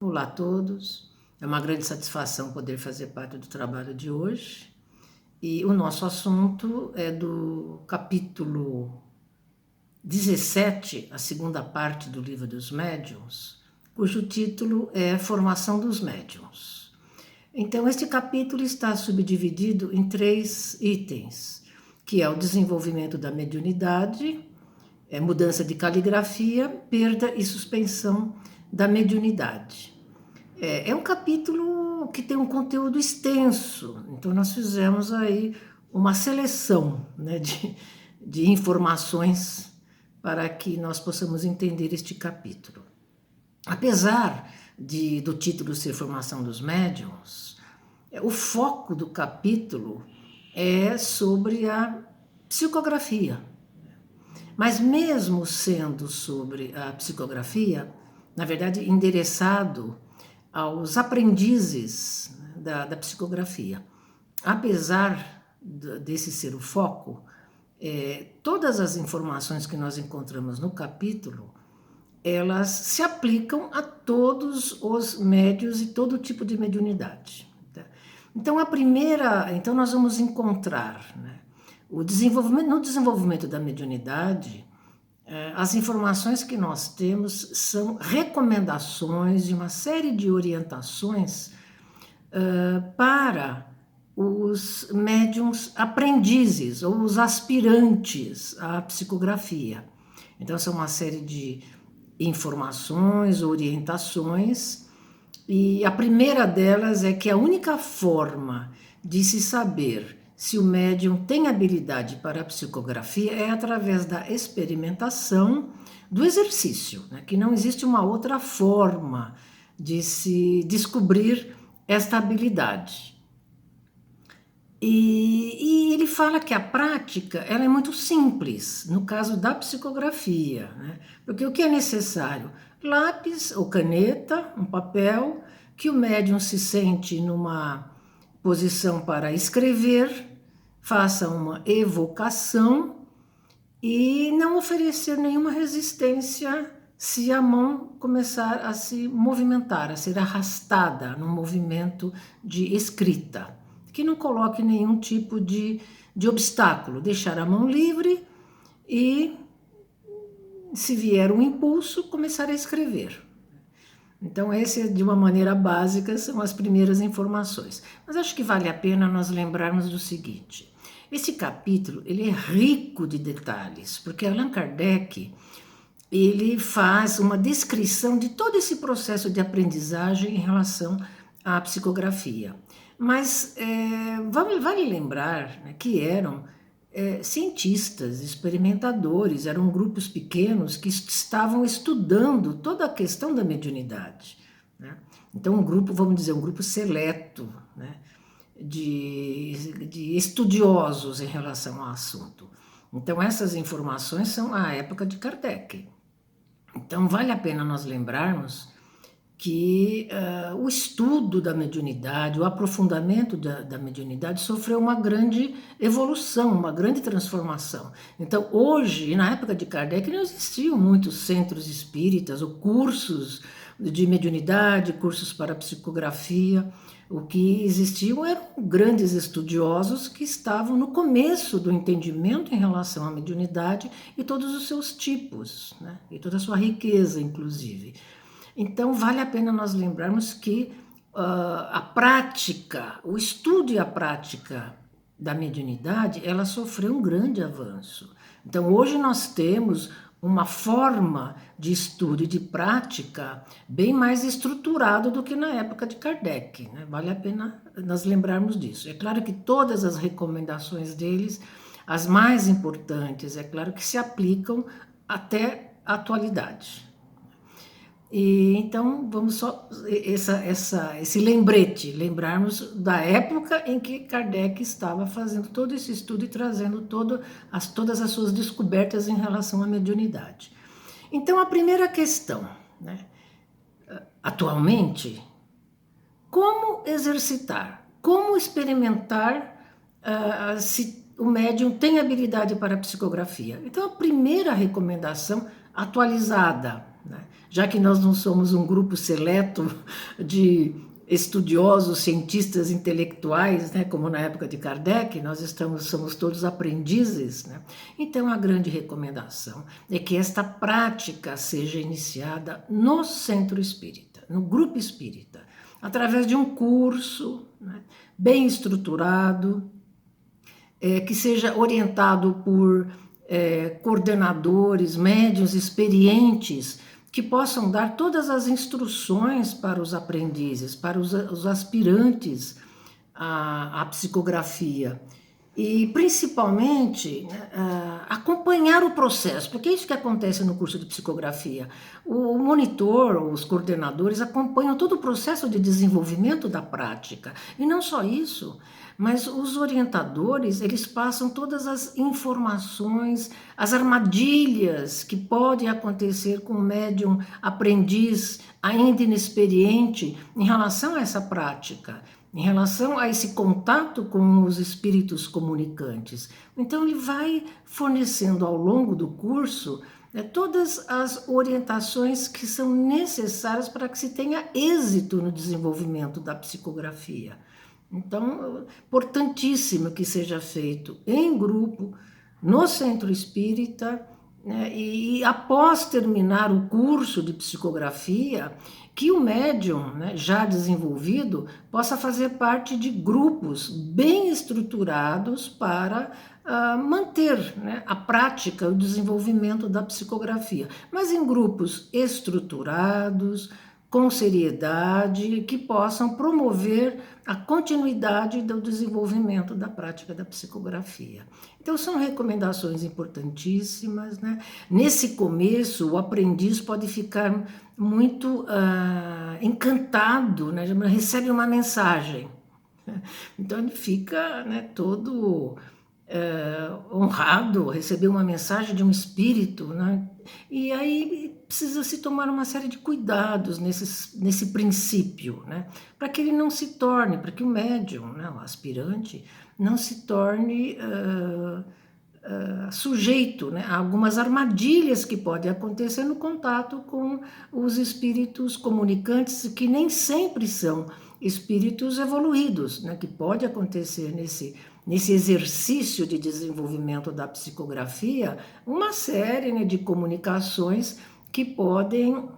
Olá a todos, é uma grande satisfação poder fazer parte do trabalho de hoje e o nosso assunto é do capítulo 17, a segunda parte do Livro dos Médiuns, cujo título é Formação dos Médiuns. Então, este capítulo está subdividido em 3 itens, que é o desenvolvimento da mediunidade, mudança de caligrafia, perda e suspensão da mediunidade. É um capítulo que tem um conteúdo extenso, então nós fizemos aí uma seleção, né, de informações para que nós possamos entender este capítulo. Apesar do título ser Formação dos Médiuns, o foco do capítulo é sobre a psicografia. Mas mesmo sendo sobre a psicografia, na verdade endereçado aos aprendizes da psicografia. Apesar desse ser o foco, todas as informações que nós encontramos no capítulo, elas se aplicam a todos os médios e todo tipo de mediunidade. Então, então nós vamos encontrar, né, no desenvolvimento da mediunidade, as informações que nós temos são recomendações de uma série de orientações para os médiums aprendizes ou os aspirantes à psicografia. Então, são uma série de informações, orientações, e a primeira delas é que a única forma de se saber se o médium tem habilidade para a psicografia é através da experimentação do exercício, né? Que não existe uma outra forma de se descobrir esta habilidade. E ele fala que a prática ela é muito simples, no caso da psicografia, né? Porque o que é necessário? Lápis ou caneta, um papel, que o médium se sente numa posição para escrever, faça uma evocação e não oferecer nenhuma resistência se a mão começar a se movimentar, a ser arrastada no movimento de escrita. Que não coloque nenhum tipo de obstáculo, deixar a mão livre e, se vier um impulso, começar a escrever. Então, esse, de uma maneira básica, são as primeiras informações. Mas acho que vale a pena nós lembrarmos do seguinte: esse capítulo ele é rico de detalhes, porque Allan Kardec ele faz uma descrição de todo esse processo de aprendizagem em relação à psicografia. Mas vale lembrar, né, que eram cientistas, experimentadores, eram grupos pequenos que estavam estudando toda a questão da mediunidade, né? Então um grupo, vamos dizer, um grupo seleto, né, de estudiosos em relação ao assunto. Então essas informações são a época de Kardec. Então vale a pena nós lembrarmos que o estudo da mediunidade, o aprofundamento da mediunidade sofreu uma grande evolução, uma grande transformação. Então, hoje, na época de Kardec, não existiam muitos centros espíritas ou cursos de mediunidade, cursos para psicografia. O que existiam eram grandes estudiosos que estavam no começo do entendimento em relação à mediunidade e todos os seus tipos, né? E toda a sua riqueza, inclusive. Então, vale a pena nós lembrarmos que a prática, o estudo e a prática da mediunidade, ela sofreu um grande avanço. Então, hoje nós temos uma forma de estudo e de prática bem mais estruturado do que na época de Kardec, né? Vale a pena nós lembrarmos disso. É claro que todas as recomendações deles, as mais importantes, é claro que se aplicam até a atualidade. E então vamos só esse lembrete, lembrarmos da época em que Kardec estava fazendo todo esse estudo e trazendo todas as suas descobertas em relação à mediunidade. Então a primeira questão, né? Atualmente, como exercitar, como experimentar se o médium tem habilidade para a psicografia? Então a primeira recomendação atualizada, né? Já que nós não somos um grupo seleto de estudiosos, cientistas intelectuais, né, como na época de Kardec, somos todos aprendizes, né? Então a grande recomendação é que esta prática seja iniciada no centro espírita, no grupo espírita, através de um curso, né, bem estruturado, que seja orientado por coordenadores, médiuns experientes, que possam dar todas as instruções para os aprendizes, para os aspirantes à psicografia. E, principalmente, acompanhar o processo, porque é isso que acontece no curso de psicografia. O monitor, os coordenadores acompanham todo o processo de desenvolvimento da prática. E não só isso, mas os orientadores, eles passam todas as informações, as armadilhas que podem acontecer com o médium aprendiz ainda inexperiente em relação a essa prática, em relação a esse contato com os espíritos comunicantes. Então ele vai fornecendo ao longo do curso todas as orientações que são necessárias para que se tenha êxito no desenvolvimento da psicografia. Então, importantíssimo que seja feito em grupo, no centro espírita, né, e após terminar o curso de psicografia, que o médium, né, já desenvolvido, possa fazer parte de grupos bem estruturados para manter, né, a prática, o desenvolvimento da psicografia, mas em grupos estruturados, com seriedade, que possam promover a continuidade do desenvolvimento da prática da psicografia. Então, são recomendações importantíssimas, né? Nesse começo, o aprendiz pode ficar muito encantado, né? Recebe uma mensagem. Então, ele fica, né, todo honrado, receber uma mensagem de um espírito, né? E aí precisa se tomar uma série de cuidados nesse princípio, né? Para que ele não se torne, para que o médium, né, o aspirante, não se torne sujeito, né, a algumas armadilhas que podem acontecer no contato com os espíritos comunicantes, que nem sempre são espíritos evoluídos, né, que pode acontecer nesse exercício de desenvolvimento da psicografia, uma série, né, de comunicações que podem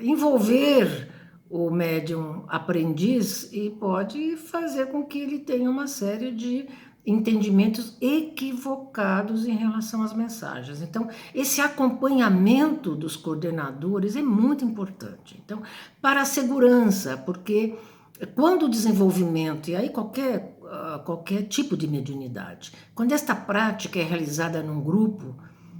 envolver o médium aprendiz e pode fazer com que ele tenha uma série de entendimentos equivocados em relação às mensagens. Então, esse acompanhamento dos coordenadores é muito importante. Então, para a segurança, porque quando o desenvolvimento, e aí qualquer tipo de mediunidade, quando esta prática é realizada num grupo,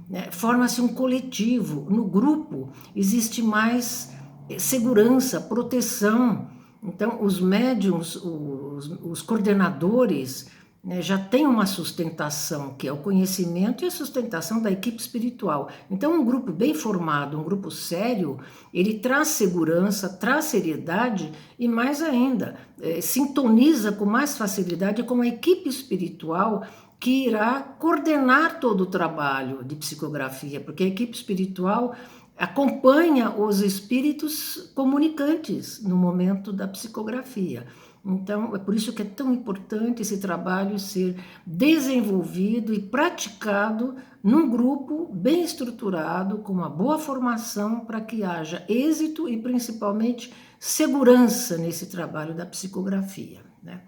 né, forma-se um coletivo. No grupo existe mais segurança, proteção. Então, os médiums, os coordenadores, né, já têm uma sustentação, que é o conhecimento e a sustentação da equipe espiritual. Então, um grupo bem formado, um grupo sério, ele traz segurança, traz seriedade e, mais ainda, sintoniza com mais facilidade com a equipe espiritual que irá coordenar todo o trabalho de psicografia, porque a equipe espiritual acompanha os espíritos comunicantes no momento da psicografia. Então, é por isso que é tão importante esse trabalho ser desenvolvido e praticado num grupo bem estruturado, com uma boa formação, para que haja êxito e, principalmente, segurança nesse trabalho da psicografia, né?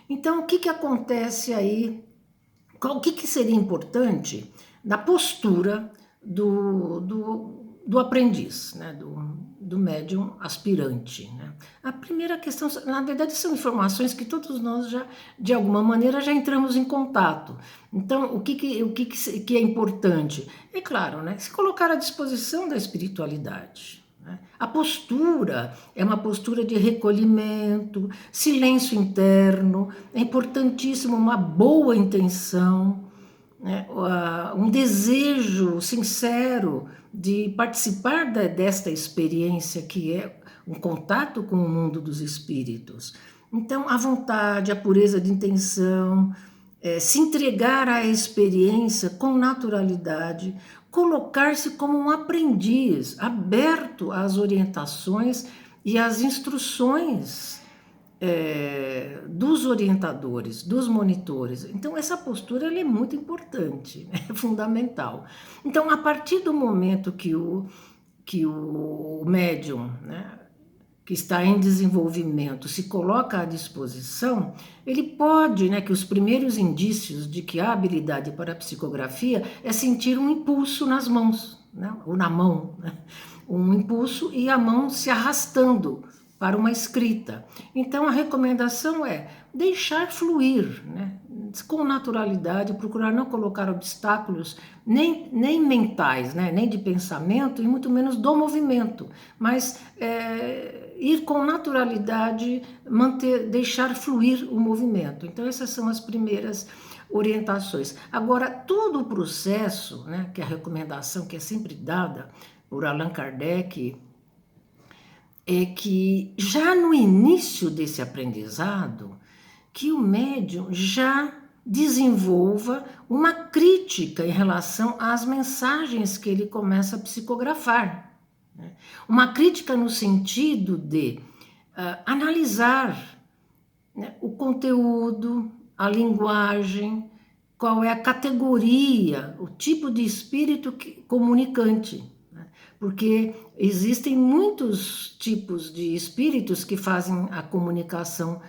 Então, o que acontece aí? O que seria importante na postura do aprendiz, né? do médium aspirante, né? A primeira questão, na verdade, são informações que todos nós já, de alguma maneira, já entramos em contato. Então, o que é importante? É claro, né? Se colocar à disposição da espiritualidade. A postura é uma postura de recolhimento, silêncio interno, é importantíssimo uma boa intenção, né? Um desejo sincero de participar desta experiência que é um contato com o mundo dos espíritos. Então, a vontade, a pureza de intenção, se entregar à experiência com naturalidade, colocar-se como um aprendiz, aberto às orientações e às instruções dos orientadores, dos monitores. Então, essa postura ela é muito importante, é fundamental. Então, a partir do momento que o médium, né, que está em desenvolvimento, se coloca à disposição, ele pode, né, que os primeiros indícios de que há habilidade para a psicografia é sentir um impulso nas mãos, né, ou na mão, né, um impulso e a mão se arrastando para uma escrita. Então, a recomendação é deixar fluir, né, com naturalidade, procurar não colocar obstáculos nem mentais, né, nem de pensamento e muito menos do movimento, mas ir com naturalidade, deixar fluir o movimento. Então, essas são as primeiras orientações. Agora, todo o processo, né, que é a recomendação que é sempre dada por Allan Kardec, é que já no início desse aprendizado, que o médium já desenvolva uma crítica em relação às mensagens que ele começa a psicografar. Né? Uma crítica no sentido de analisar, né, o conteúdo, a linguagem, qual é a categoria, o tipo de espírito comunicante. Porque existem muitos tipos de espíritos que fazem a comunicação,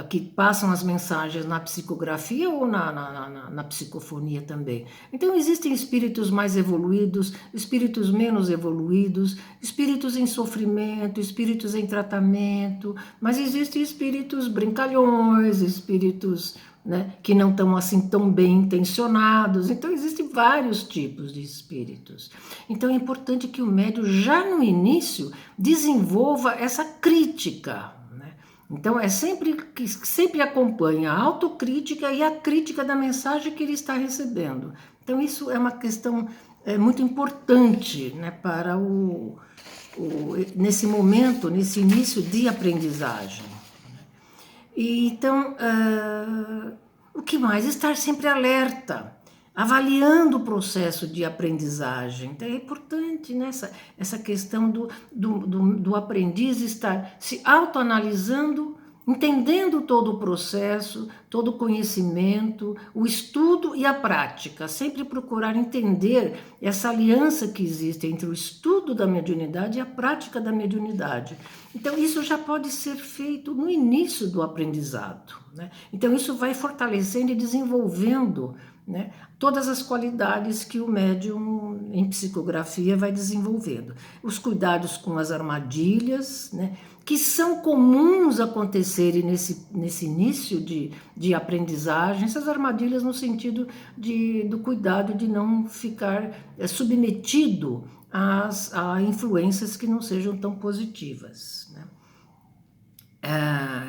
que passam as mensagens na psicografia ou na psicofonia também. Então, existem espíritos mais evoluídos, espíritos menos evoluídos, espíritos em sofrimento, espíritos em tratamento, mas existem espíritos brincalhões, espíritos, né, que não estão assim tão bem intencionados. Então, existem vários tipos de espíritos. Então, é importante que o médium, já no início, desenvolva essa crítica. Né? Então, é sempre acompanha a autocrítica e a crítica da mensagem que ele está recebendo. Então, isso é uma questão muito importante, né, para nesse momento, nesse início de aprendizagem. E, então, o que mais? Estar sempre alerta, avaliando o processo de aprendizagem. Então, é importante, né, essa questão do aprendiz estar se autoanalisando, entendendo todo o processo, todo o conhecimento, o estudo e a prática. Sempre procurar entender essa aliança que existe entre o estudo da mediunidade e a prática da mediunidade. Então, isso já pode ser feito no início do aprendizado. Né? Então, isso vai fortalecendo e desenvolvendo, né, todas as qualidades que o médium em psicografia vai desenvolvendo. Os cuidados com as armadilhas, né, que são comuns acontecerem nesse início de aprendizagem, essas armadilhas no sentido do cuidado de não ficar submetido a influências que não sejam tão positivas. Né?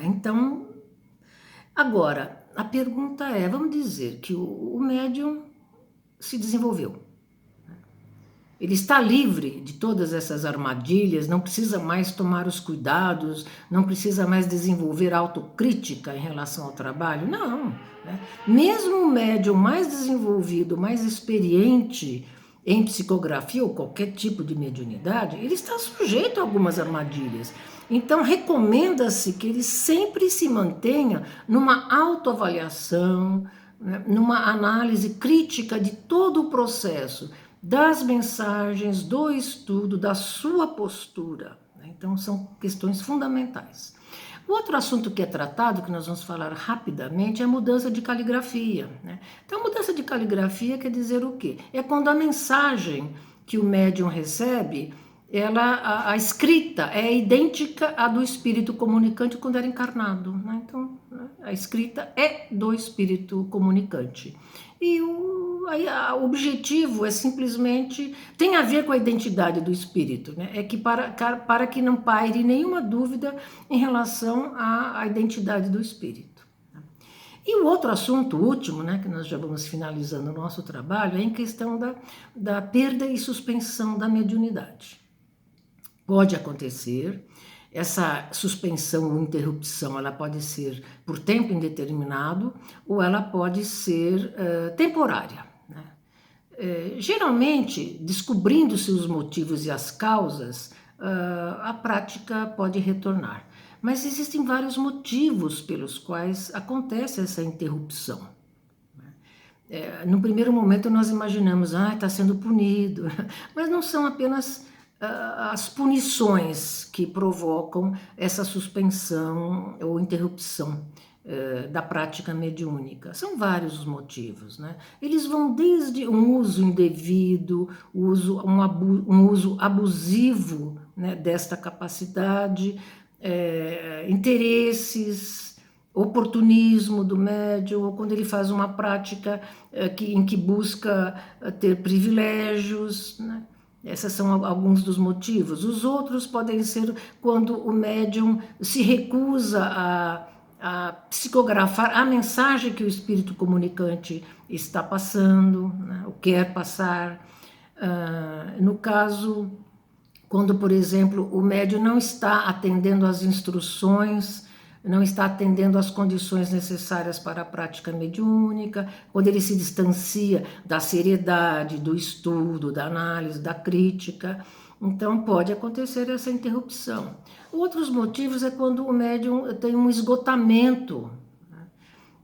Então, agora, a pergunta é, vamos dizer que o médium se desenvolveu. Ele está livre de todas essas armadilhas, não precisa mais tomar os cuidados, não precisa mais desenvolver autocrítica em relação ao trabalho. Não. Né? Mesmo o médium mais desenvolvido, mais experiente em psicografia ou qualquer tipo de mediunidade, ele está sujeito a algumas armadilhas. Então, recomenda-se que ele sempre se mantenha numa autoavaliação, né, numa análise crítica de todo o processo, das mensagens, do estudo, da sua postura. Então, são questões fundamentais. O outro assunto que é tratado, que nós vamos falar rapidamente, é a mudança de caligrafia. Né? Então, a mudança de caligrafia quer dizer o quê? É quando a mensagem que o médium recebe, a escrita é idêntica à do espírito comunicante quando era encarnado. Né? Então, a escrita é do espírito comunicante. E o objetivo é simplesmente, tem a ver com a identidade do espírito, né? É que para que não paire nenhuma dúvida em relação à identidade do espírito. E o outro assunto, último, né, que nós já vamos finalizando o nosso trabalho, é em questão da perda e suspensão da mediunidade. Pode acontecer, essa suspensão ou interrupção, ela pode ser por tempo indeterminado ou ela pode ser temporária. Né? Geralmente, descobrindo-se os motivos e as causas, a prática pode retornar. Mas existem vários motivos pelos quais acontece essa interrupção. No primeiro momento nós imaginamos, está sendo punido, mas não são apenas as punições que provocam essa suspensão ou interrupção da prática mediúnica. São vários os motivos, né? Eles vão desde um uso indevido, um uso abusivo, né, desta capacidade, interesses, oportunismo do médium, ou quando ele faz uma prática em que busca ter privilégios, né? Esses são alguns dos motivos. Os outros podem ser quando o médium se recusa a psicografar a mensagem que o espírito comunicante está passando, né, ou quer passar. No caso, quando, por exemplo, o médium não está atendendo às instruções, não está atendendo às condições necessárias para a prática mediúnica, quando ele se distancia da seriedade, do estudo, da análise, da crítica, então pode acontecer essa interrupção. Outros motivos é quando o médium tem um esgotamento, né?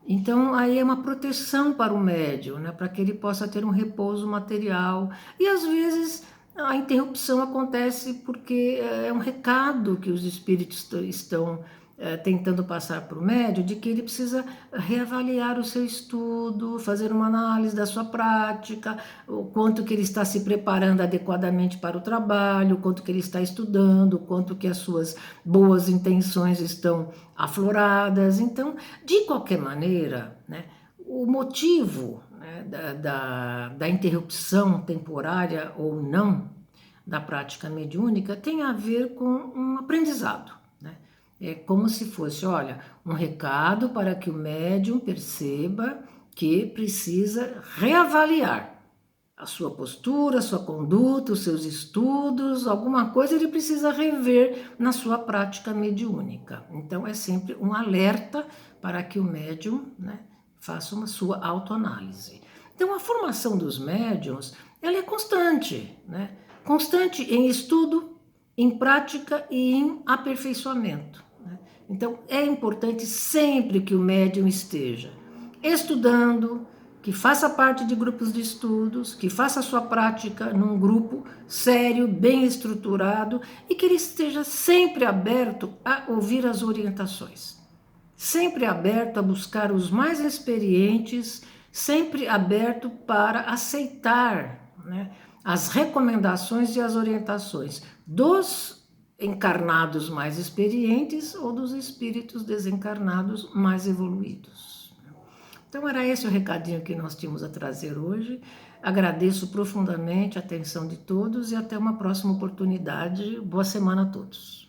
Então aí é uma proteção para o médium, né? Para que ele possa ter um repouso material, e às vezes a interrupção acontece porque é um recado que os espíritos estão tentando passar para o médium, de que ele precisa reavaliar o seu estudo, fazer uma análise da sua prática, o quanto que ele está se preparando adequadamente para o trabalho, o quanto que ele está estudando, o quanto que as suas boas intenções estão afloradas. Então, de qualquer maneira, né, o motivo, né, da interrupção temporária ou não da prática mediúnica tem a ver com um aprendizado. É como se fosse, olha, um recado para que o médium perceba que precisa reavaliar a sua postura, a sua conduta, os seus estudos, alguma coisa ele precisa rever na sua prática mediúnica. Então é sempre um alerta para que o médium, né, faça uma sua autoanálise. Então a formação dos médiums, ela é constante, né? Constante em estudo, em prática e em aperfeiçoamento. Então, é importante sempre que o médium esteja estudando, que faça parte de grupos de estudos, que faça a sua prática num grupo sério, bem estruturado, e que ele esteja sempre aberto a ouvir as orientações, sempre aberto a buscar os mais experientes, sempre aberto para aceitar, né, as recomendações e as orientações dos encarnados mais experientes ou dos espíritos desencarnados mais evoluídos. Então era esse o recadinho que nós tínhamos a trazer hoje. Agradeço profundamente a atenção de todos e até uma próxima oportunidade. Boa semana a todos.